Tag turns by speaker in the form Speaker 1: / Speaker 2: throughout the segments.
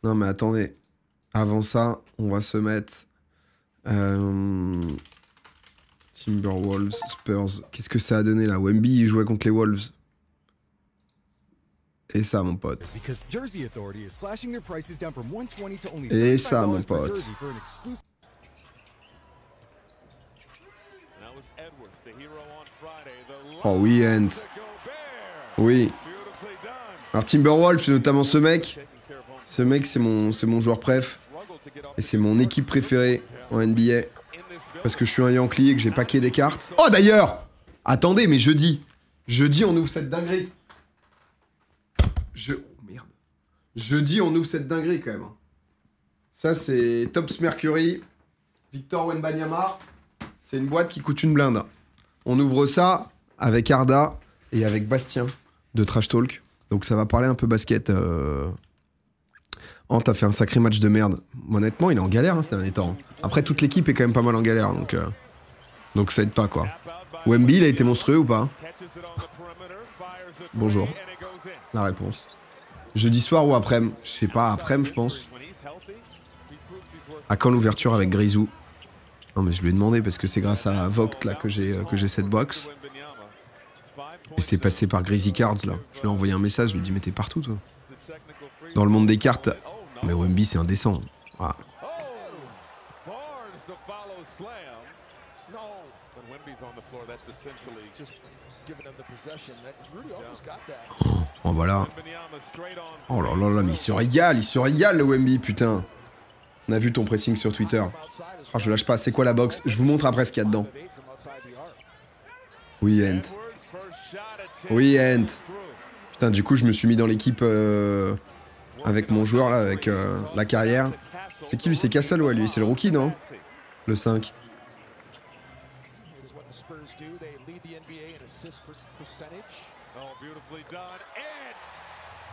Speaker 1: Non, mais attendez. Avant ça, on va se mettre... Timberwolves, Spurs. Qu'est-ce que ça a donné là? Wemby, il jouait contre les Wolves. Et ça, mon pote. Et ça, mon pote. Oh oui, Ant. Oui. Alors Timberwolves, c'est notamment ce mec. Ce mec, c'est mon joueur préf. Et c'est mon équipe préférée en NBA. Parce que je suis un Yankee et que j'ai paqué des cartes. Oh d'ailleurs! Attendez, mais jeudi. Jeudi, on ouvre cette dinguerie. Oh merde. Jeudi, on ouvre cette dinguerie quand même. Ça, c'est Tops Mercury. Victor Wembanyama. C'est une boîte qui coûte une blinde. On ouvre ça avec Arda et avec Bastien de Trash Talk. Donc ça va parler un peu basket. Ant a fait un sacré match de merde. Honnêtement, il est en galère ces derniers temps. Après, toute l'équipe est quand même pas mal en galère. Donc ça aide pas, quoi. Wemby, il a été monstrueux ou pas? Bonjour. La réponse. Jeudi soir ou après-midi? Je sais pas, après-midi, je pense. À quand l'ouverture avec Grisou? Non, mais je lui ai demandé parce que c'est grâce à Vogt là que j'ai cette box. Et c'est passé par Greasy Cards là. Je lui ai envoyé un message, je lui ai dit mais t'es partout toi. Dans le monde des cartes. Mais Wemby c'est indécent. Ah. Oh voilà. Oh là là là, mais il se régale le Wemby, putain. On a vu ton pressing sur Twitter. Oh, je lâche pas, c'est quoi la box? Je vous montre après ce qu'il y a dedans. Oui, Ant. Oui, Ant. Putain, du coup, je me suis mis dans l'équipe avec mon joueur, là, avec la carrière. C'est qui, lui? C'est Castle, ouais, lui? C'est le rookie, non? Le 5.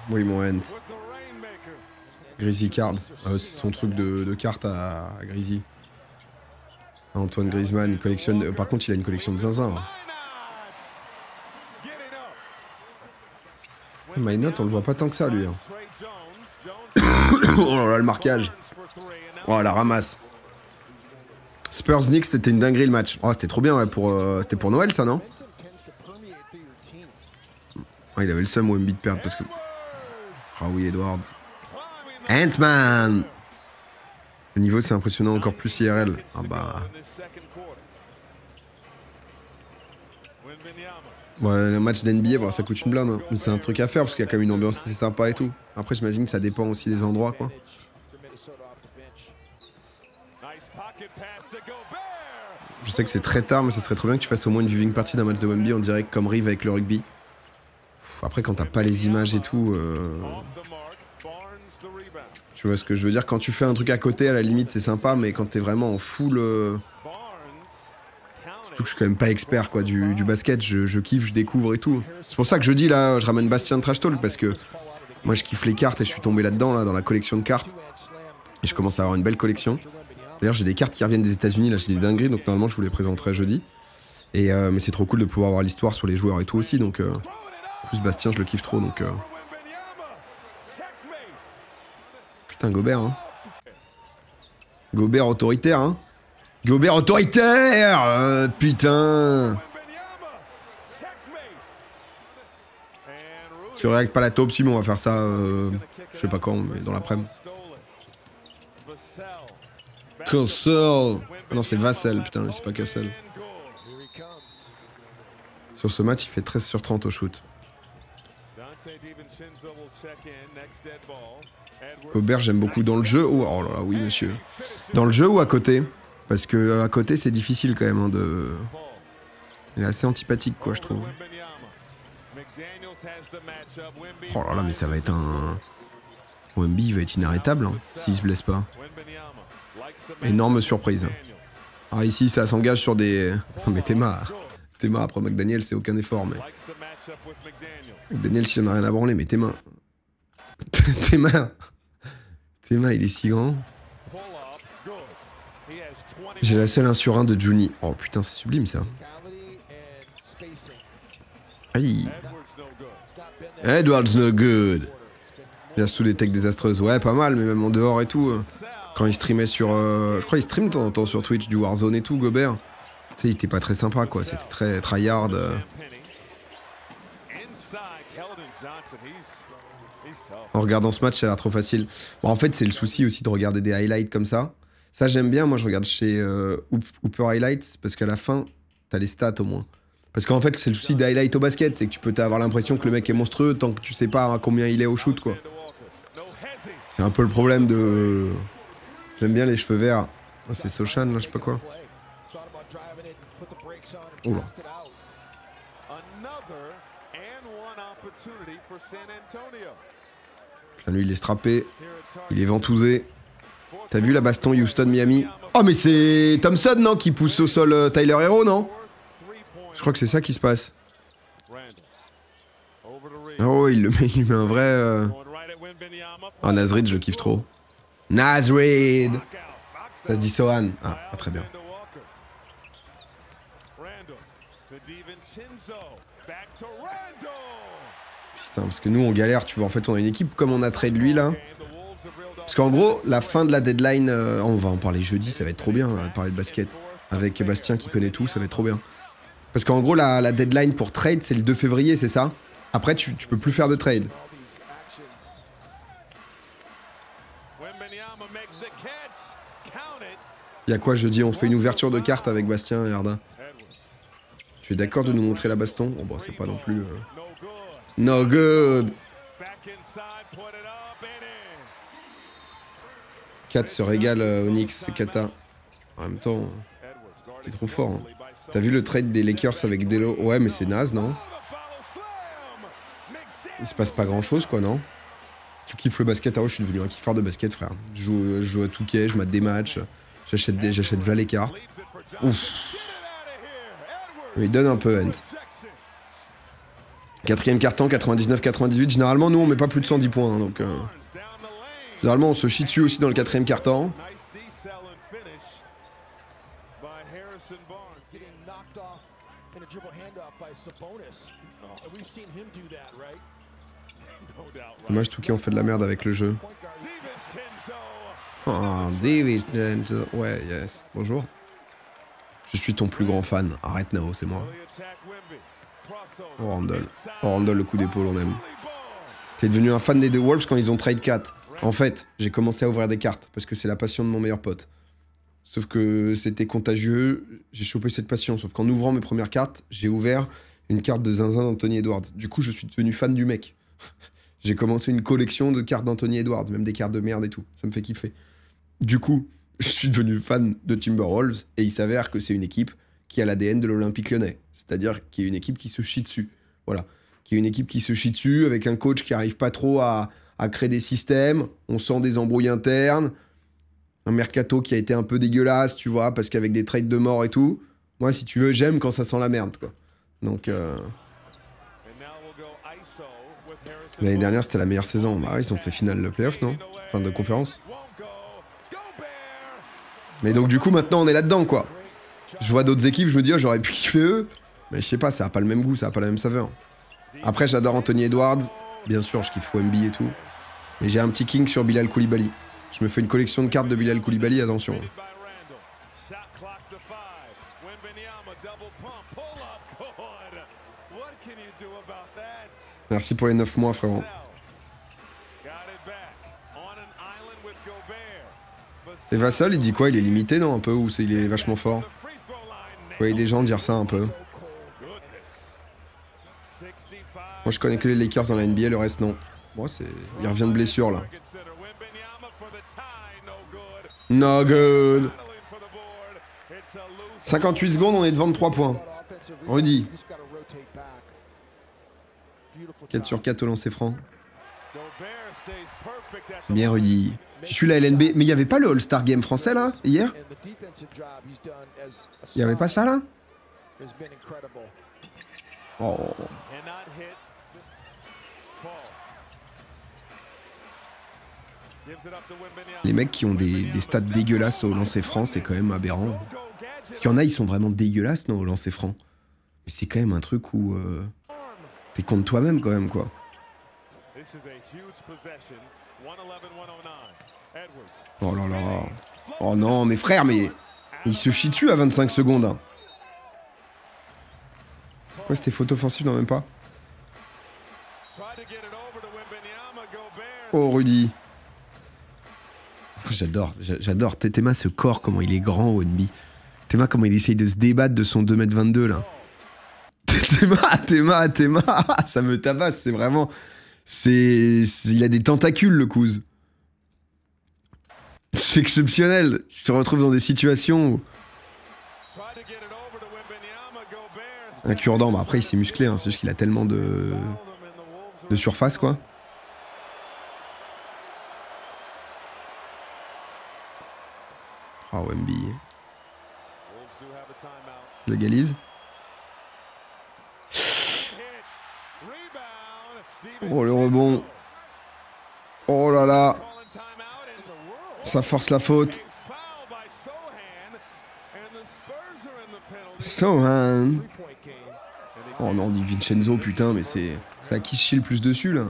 Speaker 1: Oui, mon Ant. Greasy Cards. C'est son truc de cartes à Greasy. Antoine Griezmann, il collectionne... par contre, il a une collection de zinzin. My Note, on le voit pas tant que ça, lui. Oh là là, le marquage. Oh, la ramasse. Spurs Knicks, c'était une dinguerie le match. Oh, c'était trop bien, ouais, c'était pour Noël, ça, non? Oh, il avait le seum Wemby de perdre parce que... Ah oui, Edwards. Ant-Man. Le niveau, c'est impressionnant, encore plus IRL. Ah bah... Ouais, un match d'NBA, bon, ça coûte une blinde, hein. Mais c'est un truc à faire parce qu'il y a quand même une ambiance assez sympa et tout. Après, j'imagine que ça dépend aussi des endroits, quoi. Je sais que c'est très tard, mais ça serait trop bien que tu fasses au moins une viewing party d'un match de Wemby en direct comme Rive avec le rugby. Après, quand t'as pas les images et tout... Tu vois ce que je veux dire? Quand tu fais un truc à côté, à la limite, c'est sympa, mais quand t'es vraiment en full... Surtout que je suis quand même pas expert quoi, du basket, je kiffe, je découvre et tout. C'est pour ça que je dis là, je ramène Bastien de Trash Talk, parce que moi je kiffe les cartes et je suis tombé là-dedans, là, dans la collection de cartes. Et je commence à avoir une belle collection. D'ailleurs, j'ai des cartes qui reviennent des États-Unis, là j'ai des dingueries, donc normalement je vous les présenterai jeudi. Et mais c'est trop cool de pouvoir avoir l'histoire sur les joueurs et tout aussi, donc... En plus Bastien, je le kiffe trop, donc... Putain, Gobert, hein. Gobert autoritaire, hein. Gobert autoritaire, putain. Tu réactes pas la taupe, Simon, on va faire ça, je sais pas quand, mais dans l'après-midi. Cassel. Ah non, c'est Vassell, putain, c'est pas Cassel. Sur ce match, il fait 13 sur 30 au shoot. Gobert, j'aime beaucoup dans le jeu. Oh là là, oui, monsieur. Dans le jeu ou à côté? Parce que à côté, c'est difficile quand même hein, de... Il est assez antipathique, quoi, je trouve. Oh là là, mais ça va être un... Wemby, il va être inarrêtable, hein, s'il se blesse pas. Énorme surprise. Ah, ici, ça s'engage sur des... Mais Théma, après McDaniel, c'est aucun effort, mais... McDaniel, s'il en a rien à branler, mais Théma, il est si grand. J'ai la seule 1 sur 1 de Juni. Oh putain, c'est sublime ça. Aïe. Edwards no good. Il a surtout des techs désastreuses. Ouais, pas mal, mais même en dehors et tout. Quand il streamait sur... je crois qu'il stream de temps en temps sur Twitch, du Warzone et tout, Gobert. Tu sais, il était pas très sympa, quoi. C'était très tryhard. En regardant ce match, ça a l'air trop facile. Bon, en fait, c'est le souci aussi de regarder des highlights comme ça. Ça, j'aime bien. Moi, je regarde chez Hooper Highlights parce qu'à la fin, t'as les stats au moins. Parce qu'en fait, c'est le souci des highlights au basket. C'est que tu peux avoir l'impression que le mec est monstrueux tant que tu sais pas à combien il est au shoot, quoi. C'est un peu le problème de... J'aime bien les cheveux verts. Ah, c'est Sochan, là, je sais pas quoi. Oula. Putain, lui, il est strappé. Il est ventousé. T'as vu la baston Houston-Miami? Oh, mais c'est Thompson, non? Qui pousse au sol Tyler Hero, non? Je crois que c'est ça qui se passe. Oh, il lui met un vrai... Oh, Nasrid, je le kiffe trop. Nasrid! Ça se dit Sohan. Ah, pas très bien. Putain, parce que nous, on galère, tu vois. En fait, on a une équipe comme on a trade lui, là. Parce qu'en gros, la fin de la deadline... on va en parler jeudi, ça va être trop bien, de parler de basket. Avec Bastien qui connaît tout, ça va être trop bien. Parce qu'en gros, la deadline pour trade, c'est le 2 février, c'est ça? Après, tu peux plus faire de trade. Il y a quoi jeudi? On se fait une ouverture de carte avec Bastien et Arda. Tu es d'accord de nous montrer la baston? Oh, bah, c'est pas non plus... No good! 4 se régale Onyx, c'est Kata. En même temps, c'est trop fort. Hein. T'as vu le trade des Lakers avec Delo? Ouais, mais c'est naze, non? Il se passe pas grand chose, quoi, non? Tu kiffes le basket? Ah ouais, je suis devenu un kiffeur de basket, frère. Je joue à 2K, je mate des matchs, j'achète v'là les cartes. Ouf. Il donne un peu, Hent. 4ème carton, 99-98. Généralement, nous, on met pas plus de 110 points, hein, donc... Généralement, on se chie dessus aussi dans le 4ème carton. Dommage, tout qui ont fait de la merde avec le jeu. Oh, David. Ouais, yes. Bonjour. Je suis ton plus grand fan. Arrête, Nao, c'est moi. Oh, Randall. Oh, Randall, le coup d'épaule, on aime. T'es devenu un fan des The Wolves quand ils ont trade 4. En fait, j'ai commencé à ouvrir des cartes parce que c'est la passion de mon meilleur pote. Sauf que c'était contagieux, j'ai chopé cette passion. Sauf qu'en ouvrant mes premières cartes, j'ai ouvert une carte de zinzin d'Anthony Edwards. Du coup, je suis devenu fan du mec. J'ai commencé une collection de cartes d'Anthony Edwards, même des cartes de merde et tout. Ça me fait kiffer. Du coup, je suis devenu fan de Timberwolves et il s'avère que c'est une équipe qui a l'ADN de l'Olympique Lyonnais. C'est-à-dire qui est une équipe qui se chie dessus. Voilà. Qui est une équipe qui se chie dessus avec un coach qui arrive pas trop à créer des systèmes. On sent des embrouilles internes. Un mercato qui a été un peu dégueulasse, tu vois, parce qu'avec des trades de mort et tout. Moi, si tu veux, j'aime quand ça sent la merde, quoi. Donc, l'année dernière, c'était la meilleure saison. Bah, ils ont fait finale de playoff, non? Fin de conférence. Mais donc, du coup, maintenant, on est là-dedans, quoi. Je vois d'autres équipes, je me dis, oh, j'aurais pu kiffer eux. Mais je sais pas, ça a pas le même goût, ça a pas la même saveur. Après, j'adore Anthony Edwards. Bien sûr, je kiffe Wemby et tout. Mais j'ai un petit king sur Bilal Koulibaly. Je me fais une collection de cartes de Bilal Koulibaly, attention. Merci pour les 9 mois, frérot. Et Vassal, il dit quoi? Il est limité, non? Un peu? Ou il est vachement fort? Vous voyez des gens dire ça un peu. Moi, je connais que les Lakers dans la NBA, le reste, non. Moi, c'est... Il revient de blessure, là. No good. 58 secondes, on est devant de 3 points. Rudy. 4 sur 4 au lancer franc. Bien, Rudy. Je suis la LNB. Mais il n'y avait pas le All-Star Game français, là, hier? Il n'y avait pas ça, là? Oh. Les mecs qui ont des stats dégueulasses au lancer franc, c'est quand même aberrant. Parce qu'il y en a, ils sont vraiment dégueulasses, non, au lancer franc. Mais c'est quand même un truc où... t'es contre toi-même, quand même, quoi. Oh là là. Oh non, mais frère, mais... Il se chie dessus à 25 secondes. Hein. C'est quoi, c'était faute offensive? Non, même pas. Oh, Rudy. J'adore. Théma, ce corps, comment il est grand au NB. Théma, comment il essaye de se débattre de son 2m22, là. Théma. Ça me tabasse, c'est vraiment... Il a des tentacules, le couze. C'est exceptionnel. Il se retrouve dans des situations où... Un cure-dent, bah après il s'est musclé, hein. C'est juste qu'il a tellement de surface, quoi. Oh, Wemby. Légalise. Oh, le rebond. Oh là là. Ça force la faute. Sohan. Oh non, Di Vincenzo, putain, mais c'est à qui se chie le plus dessus, là.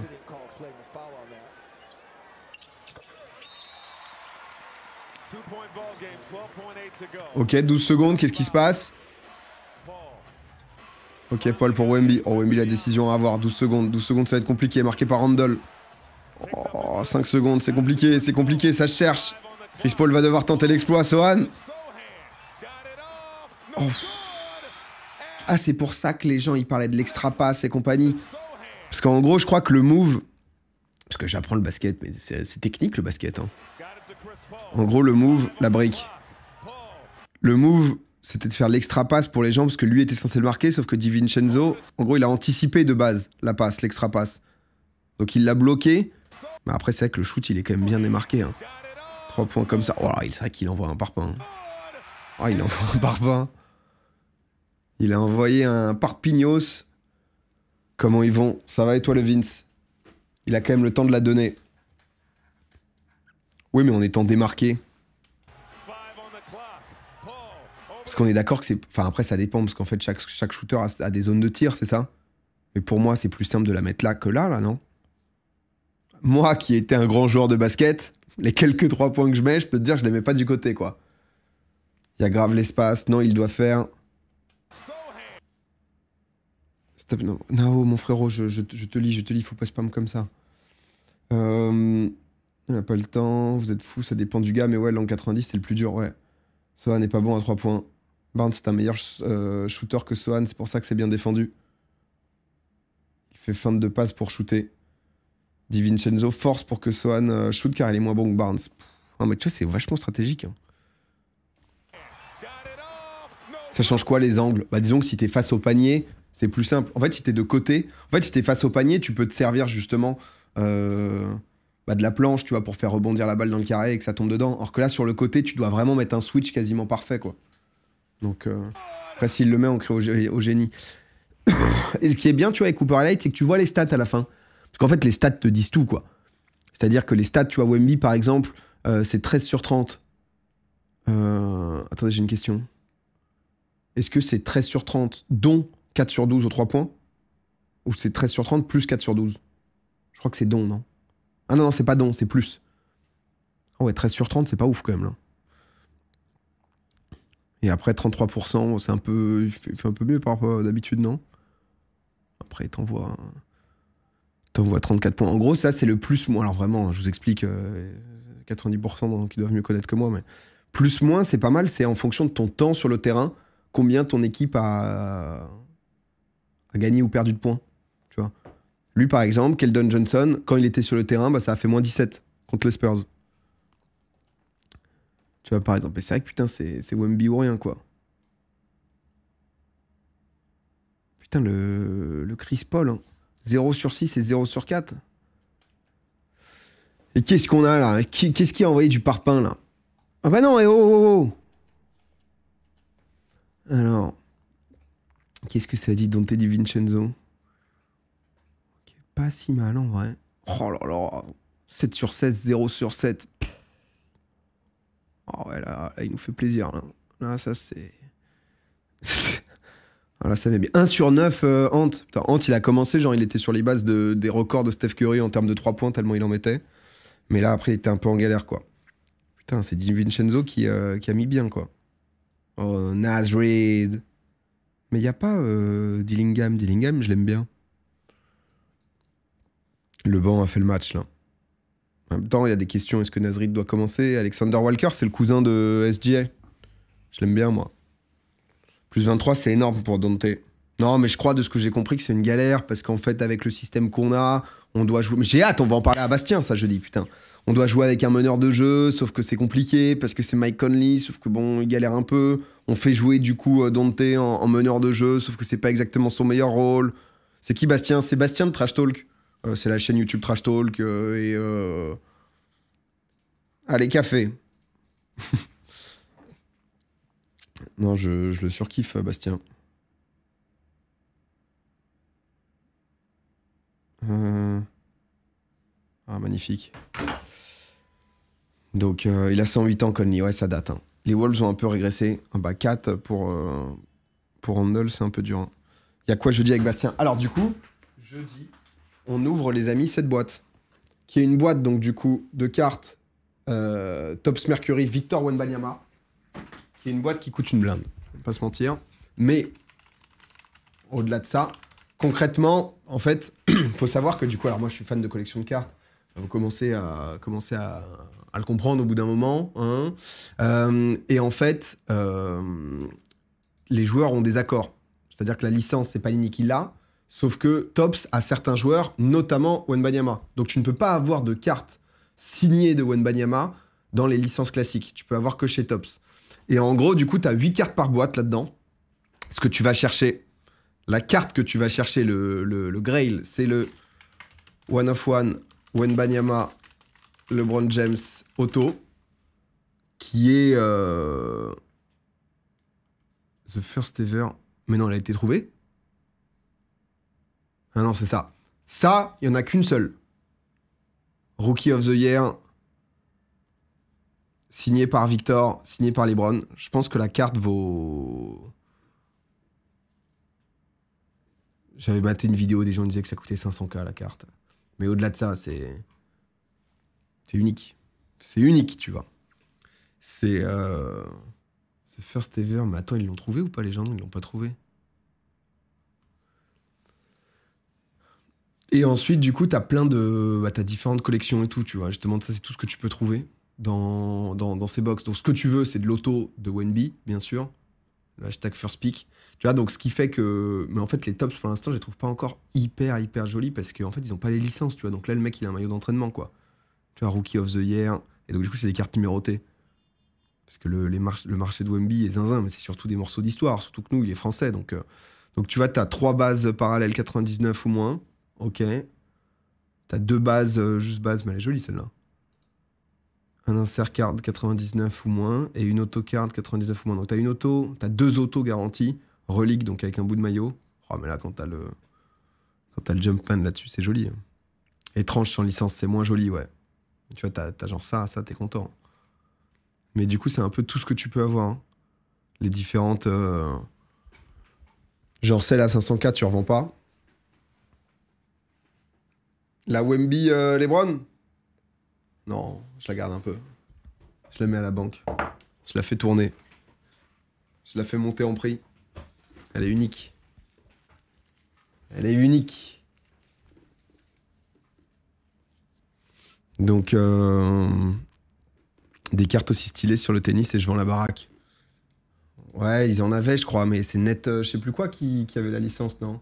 Speaker 1: Ok, 12 secondes, qu'est-ce qui se passe? Ok, Paul pour Wemby. Oh, Wemby, la décision à avoir. 12 secondes, ça va être compliqué. Marqué par Randle. Oh, 5 secondes, c'est compliqué, ça se cherche. Chris Paul va devoir tenter l'exploit, Sohan. Oh. Ah, c'est pour ça que les gens, ils parlaient de l'extra pass et compagnie. Parce qu'en gros, je crois que le move... Parce que j'apprends le basket, mais c'est technique, le basket. Hein. En gros, le move, la brique. Le move, c'était de faire l'extra pass pour les gens, parce que lui était censé le marquer, sauf que Di Vincenzo, en gros, il a anticipé de base la passe, l'extra pass. Donc il l'a bloqué. Mais après, c'est vrai que le shoot, il est quand même bien démarqué. Hein. 3 points comme ça. Oh là, c'est vrai qu'il envoie un parpaing. Oh, il envoie un parpaing. Il a envoyé un parpignos. Comment ils vont? Ça va et toi, le Vince? Il a quand même le temps de la donner. Oui, mais en étant démarqué. Parce qu'on est d'accord que c'est... Enfin, après, ça dépend, parce qu'en fait, chaque shooter a des zones de tir, c'est ça? Mais pour moi, c'est plus simple de la mettre là que là, non? Moi, qui étais un grand joueur de basket, les quelques 3 points que je mets, je peux te dire que je les mets pas du côté, quoi. Il y a grave l'espace. Non, il doit faire... Stop, non, mon frérot, je te lis, faut pas spam comme ça. On n'a pas le temps, vous êtes fous, ça dépend du gars, mais ouais, l'an 90, c'est le plus dur, ouais. Sohan n'est pas bon à 3 points. Barnes, c'est un meilleur shooter que Sohan, c'est pour ça que c'est bien défendu. Il fait feinte de passe pour shooter. Di Vincenzo force pour que Sohan shoot car il est moins bon que Barnes. Ah, mais tu vois, c'est vachement stratégique. Hein. Ça change quoi les angles? Bah disons que si t'es face au panier, c'est plus simple. En fait, si t'es de côté, si t'es face au panier, tu peux te servir justement de la planche, tu vois, pour faire rebondir la balle dans le carré et que ça tombe dedans. Alors que là, sur le côté, tu dois vraiment mettre un switch quasiment parfait, quoi. Donc, après, s'il le met, on crée au génie. Et ce qui est bien, tu vois, avec Cooper Highlight, c'est que tu vois les stats à la fin. Parce qu'en fait, les stats te disent tout, quoi. C'est-à-dire que les stats, tu vois, Wemby, par exemple, c'est 13 sur 30. Attendez, j'ai une question. Est-ce que c'est 13 sur 30, dont 4 sur 12 aux 3 points? Ou c'est 13 sur 30 plus 4 sur 12? Je crois que c'est dont, non? Ah non, c'est pas dont, c'est plus. Ah ouais, 13 sur 30, c'est pas ouf, quand même, là. Et après, 33%, c'est un peu... Il fait un peu mieux par rapport à d'habitude, non? Après, t'envoies 34 points. En gros, ça, c'est le plus-moins. Alors vraiment, je vous explique, 90% qui doivent mieux connaître que moi, mais plus-moins, c'est pas mal. C'est en fonction de ton temps sur le terrain, combien ton équipe a gagné ou perdu de points. Tu vois. Lui, par exemple, Keldon Johnson, quand il était sur le terrain, bah, ça a fait moins 17 contre les Spurs. Tu vois, par exemple. Et c'est vrai que putain, c'est Wemby ou rien, quoi. Putain, le Chris Paul, hein. 0 sur 6 et 0 sur 4. Et qu'est-ce qu'on a là? Qu'est-ce qui a envoyé du parpaing là? Ah bah non, oh. Alors, qu'est-ce que ça dit Dante Di Vincenzo? Okay, pas si mal en vrai. Oh là là, 7 sur 16, 0 sur 7. Oh ouais, là, il nous fait plaisir. Là ça c'est... Ah là, ça met bien. 1 sur 9, Ant. Putain, Ant, il a commencé, genre, il était sur les bases des records de Steph Curry en termes de 3 points, tellement il en mettait. Mais là, après, il était un peu en galère, quoi. Putain, c'est DiVincenzo qui a mis bien, quoi. Oh, Naz Reid. Mais il n'y a pas Dillingham. Dillingham, je l'aime bien. Le banc a fait le match, là. En même temps, il y a des questions. Est-ce que Naz Reid doit commencer? Alexander Walker, c'est le cousin de SGA. Je l'aime bien, moi. Plus 23, c'est énorme pour Dante. Non, mais je crois, de ce que j'ai compris, que c'est une galère, parce qu'en fait, avec le système qu'on a, on doit jouer... Mais j'ai hâte, on va en parler à Bastien, ça, jeudi, putain. On doit jouer avec un meneur de jeu, sauf que c'est compliqué, parce que c'est Mike Conley, sauf que bon, il galère un peu. On fait jouer, du coup, Dante en meneur de jeu, sauf que c'est pas exactement son meilleur rôle. C'est qui, Bastien? C'est Bastien de Trash Talk. C'est la chaîne YouTube Trash Talk, Allez, café. Non, je le surkiffe, Bastien. Ah, magnifique. Donc, il a 108 ans, Conley. Ouais, ça date. Hein. Les Wolves ont un peu régressé. Ah bah, 4 pour Randle, c'est un peu dur. Il y a quoi jeudi avec Bastien? Alors, du coup, jeudi, on ouvre, les amis, cette boîte. Qui est une boîte, donc, du coup, de cartes Topps Mercury Victor Wembanyama. Qui est une boîte qui coûte une blinde. On va pas se mentir. Mais, au-delà de ça, concrètement, en fait, il faut savoir que, du coup, alors moi, je suis fan de collection de cartes. Vous commencez à le comprendre au bout d'un moment. Hein. Et en fait, les joueurs ont des accords. C'est-à-dire que la licence, c'est Panini qui l'a. Sauf que Topps a certains joueurs, notamment Wembanyama. Donc tu ne peux pas avoir de carte signée de Wembanyama dans les licences classiques. Tu peux avoir que chez Topps. Et en gros, du coup, tu as 8 cartes par boîte là-dedans. Ce que tu vas chercher, la carte que tu vas chercher, le Grail, c'est le One of One Wembanyama LeBron James Auto, qui est The First Ever. Mais non, elle a été trouvée. Ah non, c'est ça. Ça, il n'y en a qu'une seule. Rookie of the Year, signé par Victor, signé par LeBron. Je pense que la carte vaut... J'avais maté une vidéo, des gens disaient que ça coûtait 500K la carte. Mais au-delà de ça, c'est unique. C'est unique, tu vois. C'est First Ever. Mais attends, ils l'ont trouvé ou pas, les gens? Ils l'ont pas trouvé. Et ensuite, du coup, t'as plein de... Bah, t'as différentes collections et tout, tu vois. Justement, ça, c'est tout ce que tu peux trouver dans ces box. Donc, ce que tu veux, c'est de l'auto de Wemby, bien sûr. Le hashtag First Pick. Tu vois, donc ce qui fait que... Mais en fait, les tops, pour l'instant, je les trouve pas encore hyper jolis parce qu'en fait, ils ont pas les licences, tu vois. Donc là, le mec, il a un maillot d'entraînement, quoi. Tu vois, Rookie of the Year. Et donc, du coup, c'est des cartes numérotées. Parce que le marché de Wemby est zinzin, mais c'est surtout des morceaux d'histoire. Surtout que nous, il est français. Donc tu vois, t'as 3 bases parallèles 99 ou moins. Ok. T'as 2 bases, juste base, mais elle est jolie, celle-là. Un insert card 99 ou moins et une auto card 99 ou moins. Donc t'as 2 autos garanties. Relique, donc avec un bout de maillot. Oh, mais là, quand t'as le Jumpman là-dessus, c'est joli. Hein. Étrange sans licence, c'est moins joli, ouais. Tu vois, t'as genre ça, t'es content. Mais du coup, c'est un peu tout ce que tu peux avoir. Hein. Les différentes... Genre celle à 504, tu revends pas. La Wemby LeBron? Non, je la garde un peu. Je la mets à la banque. Je la fais tourner. Je la fais monter en prix. Elle est unique. Elle est unique. Donc, des cartes aussi stylées sur le tennis et je vends la baraque. Ouais, ils en avaient, je crois, mais c'est net, je sais plus quoi qui avait la licence, non?